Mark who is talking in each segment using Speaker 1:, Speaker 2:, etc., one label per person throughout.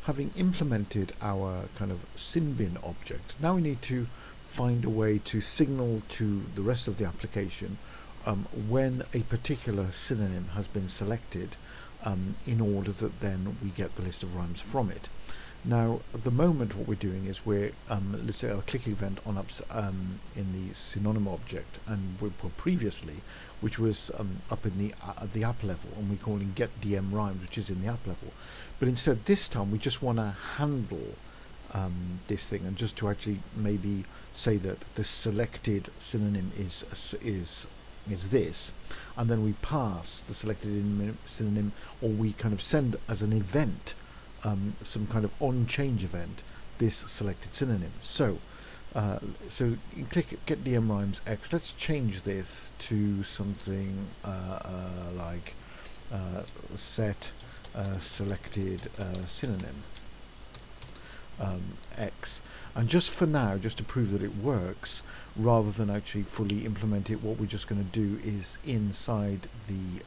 Speaker 1: having implemented our kind of SynBin object, now we need to find a way to signal to the rest of the application when a particular synonym has been selected, in order that then we get the list of rhymes from it. Now, at the moment, what we're doing is we're, let's say, a click event on in the synonym object, and we put previously, which was up in the app level, and we're calling get DM rhymes, which is in the app level. But instead, this time, we just want to handle this thing, and just to actually maybe say that the selected synonym is this, and then we pass the selected synonym, or we kind of send as an event, some kind of on-change event, this selected synonym. So you click get DM rhymes X. Let's change this to something like set selected synonym X. And just for now, just to prove that it works, rather than actually fully implement it, what we're just going to do is inside the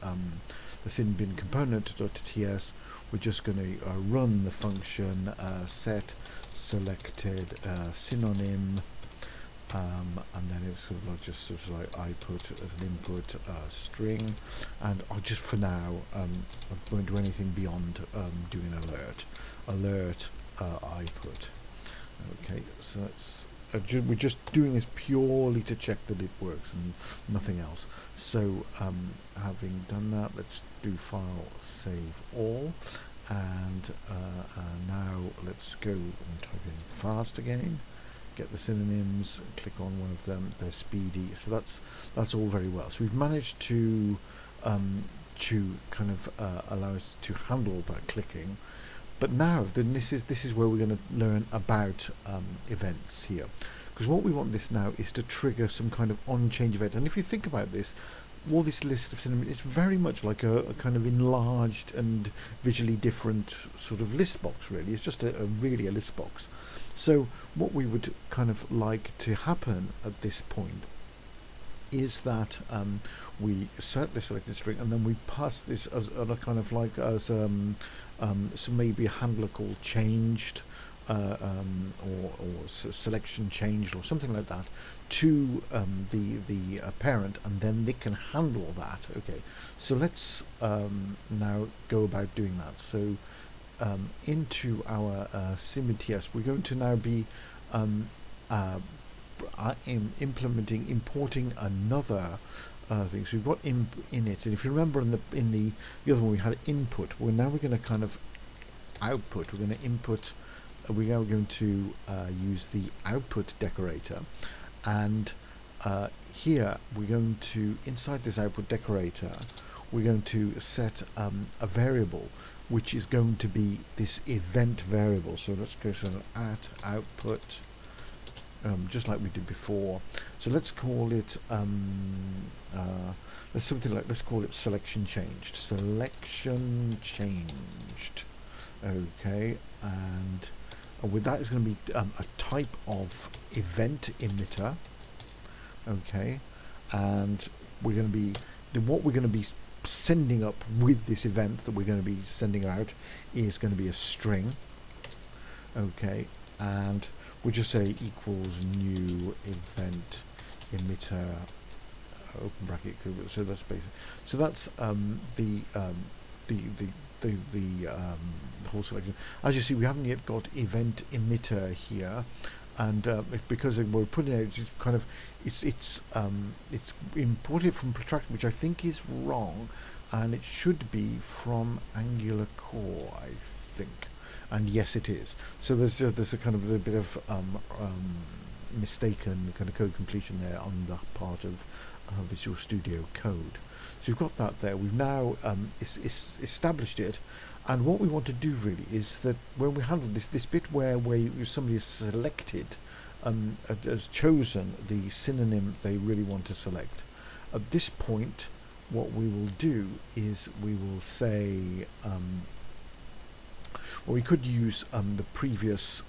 Speaker 1: SynBin component.ts, we're just going to run the function set selected synonym, and then it's sort of like just sort of like I put as an input string, and I'll just for now I won't do anything beyond doing alert I put. Okay, so that's we're just doing this purely to check that it works and nothing else. So having done that, let's do file save all, and now let's go and type in fast again, get the synonyms, click on one of them, they're speedy. So that's all very well. So we've managed to kind of allow us to handle that clicking. But now then this is where we're going to learn about events here, because what we want this now is to trigger some kind of on-change event. And if you think about this, all this list of synonyms, it's very much like a kind of enlarged and visually different sort of list box, really. It's just really a list box. So what we would kind of like to happen at this point is that we set the selected string, and then we pass this as a kind of like as so maybe a handler called changed, or selection changed, or something like that, to the parent, and then they can handle that. Okay, so let's now go about doing that. So into our SynBin.ts, we're going to now be importing another thing. So we've got in it, and if you remember in the other one we had input. Well, now we're going to kind of output. We're going to input. We are going to use the output decorator, and here we're going to, inside this output decorator, we're going to set a variable which is going to be this event variable. So let's go to at output, just like we did before. So let's call it let's call it selection changed. Selection changed. Okay, and with that is going to be a type of event emitter. Okay, and we're going to be what we're going to be sending up with this event that we're going to be sending out is going to be a string. Okay, and we'll just say equals new event emitter open bracket. So that's basic. So that's the whole selection. As you see, we haven't yet got event emitter here, and because we're putting it out, it's kind of it's imported from Protractor, which I think is wrong, and it should be from Angular Core, I think. And yes, it is. So there's a kind of a bit of mistaken kind of code completion there on the part of Visual Studio Code. So we've got that there. We've now established it, and what we want to do really is that when we handle this bit where somebody has selected, has chosen the synonym they really want to select, at this point, what we will do is we will say, well, we could use the previous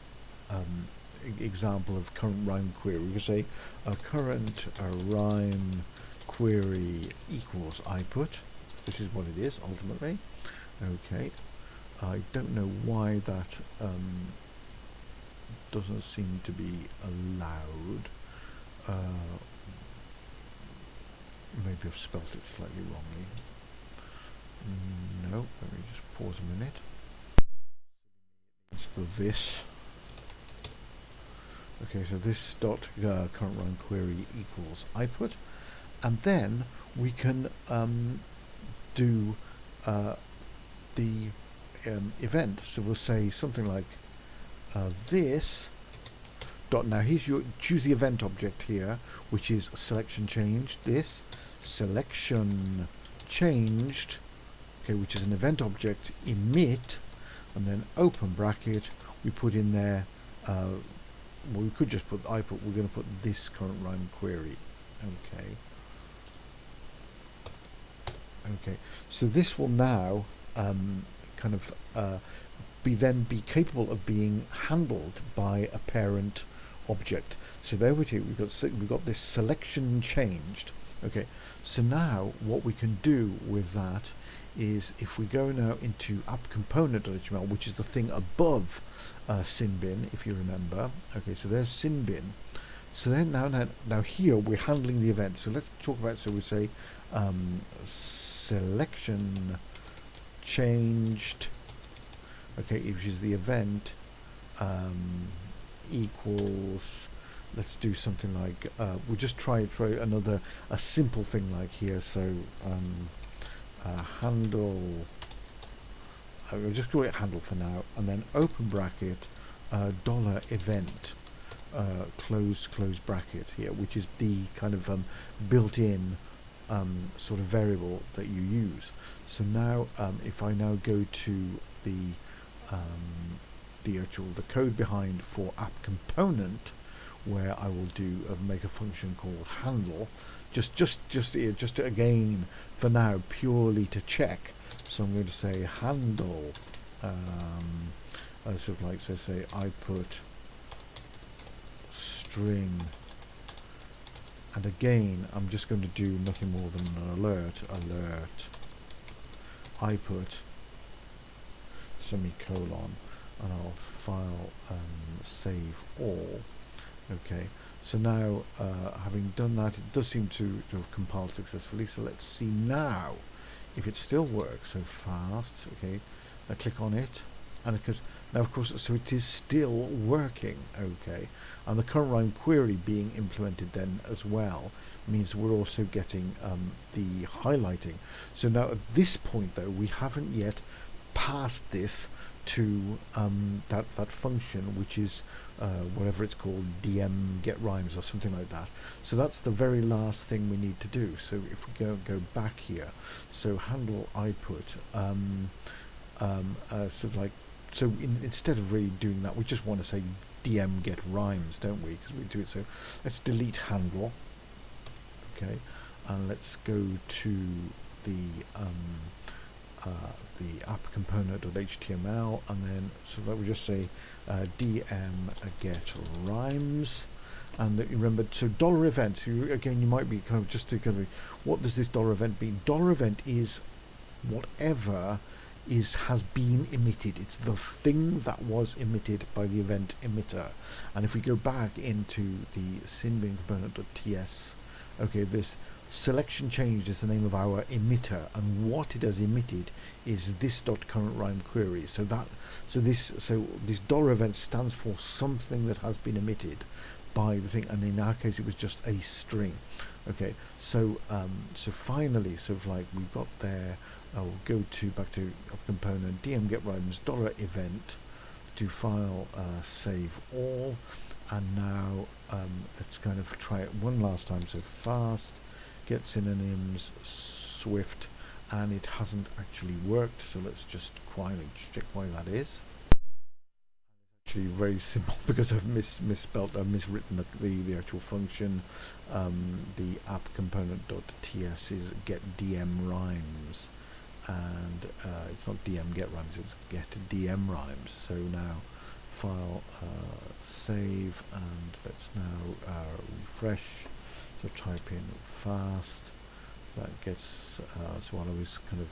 Speaker 1: example of current rhyme query. We could say current rhyme query equals output. This is what it is ultimately. Okay, I don't know why that doesn't seem to be allowed. Maybe I've spelt it slightly wrongly. No, let me just pause a minute. It's the this. Okay, so this dot current run query equals output, and then we can do the event. So we'll say something like this dot. Now here's your choose the event object here, which is selection changed. This selection changed, okay, which is an event object, emit, and then open bracket. We put in there. Well, we could just put output. We're going to put this current rhyme query. Okay. Okay. So this will now kind of be capable of being handled by a parent object. So there we've got this selection changed. Okay. So now what we can do with that is, if we go now into app component.html, which is the thing above SynBin, if you remember. Okay, so there's SynBin. So then now here we're handling the event. So let's talk about. So we say selection changed. Okay, which is the event equals. Let's do something like we'll just try a simple thing like here. So handle. I'll just call it handle for now, and then open bracket dollar event close bracket here, which is the kind of built-in sort of variable that you use. So now if I now go to the code behind for app component, where I will do make a function called handle, just again for now purely to check. So I'm going to say handle, sort of like, so say I put string, and again I'm just going to do nothing more than an alert I put semicolon, and I'll file save all. Okay, so now having done that, it does seem to have compiled successfully. So let's see now if it still works. So fast. Okay, I click on it, and it could now, of course, so it is still working. Okay, and the current rhyme query being implemented then as well means we're also getting the highlighting. So now at this point though, we haven't yet passed this to that function, which is whatever it's called, dm get rhymes or something like that. So that's the very last thing we need to do. So if we go back here, so handle output, sort of like, so instead of really doing that, we just want to say dm get rhymes, don't we? Because we do it. So let's delete handle. Okay, and let's go to the app component.html, and then so that we just say dm get rhymes. And remember, so dollar event, so again you might be kind of just to kind of, what does this dollar event mean? Dollar event is whatever has been emitted. It's the thing that was emitted by the event emitter. And if we go back into the SynBin component.ts, okay, this selection changed is the name of our emitter, and what it has emitted is this dot current rhyme query. So this dollar event stands for something that has been emitted by the thing, and in our case it was just a string. Okay, so so finally, sort of like we've got there. I'll go back to component dm get rhymes dollar event, to file save all, and now let's kind of try it one last time. So fast, get synonyms, Swift, and it hasn't actually worked. So let's just quietly check why that is. Actually very simple, because I've misspelled, I've miswritten the actual function. The app component.ts is get dm rhymes, and it's not dm get rhymes, it's get dm rhymes. So now file save, and let's now refresh. So type in fast. That gets so while I was kind of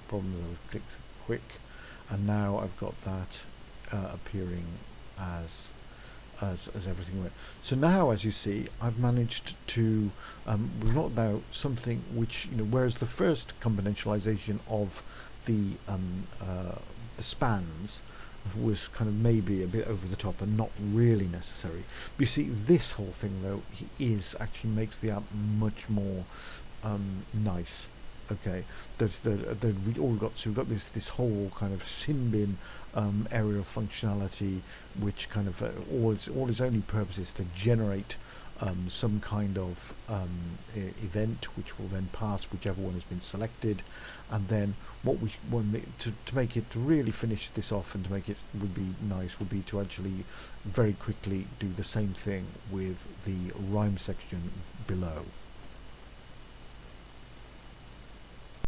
Speaker 1: problems, I was clicked quick, and now I've got that appearing as everything went. So now, as you see, I've managed to we've got now something which, whereas the first combinatorialization of the spans was kind of maybe a bit over the top and not really necessary. But you see, this whole thing though is actually makes the app much more nice. Okay, that we've got this whole kind of Symbian area of functionality, which kind of all its only purpose is to generate some kind of event, which will then pass whichever one has been selected, and then what we want to make it, to really finish this off and to make it would be nice, would be to actually very quickly do the same thing with the rhyme section below.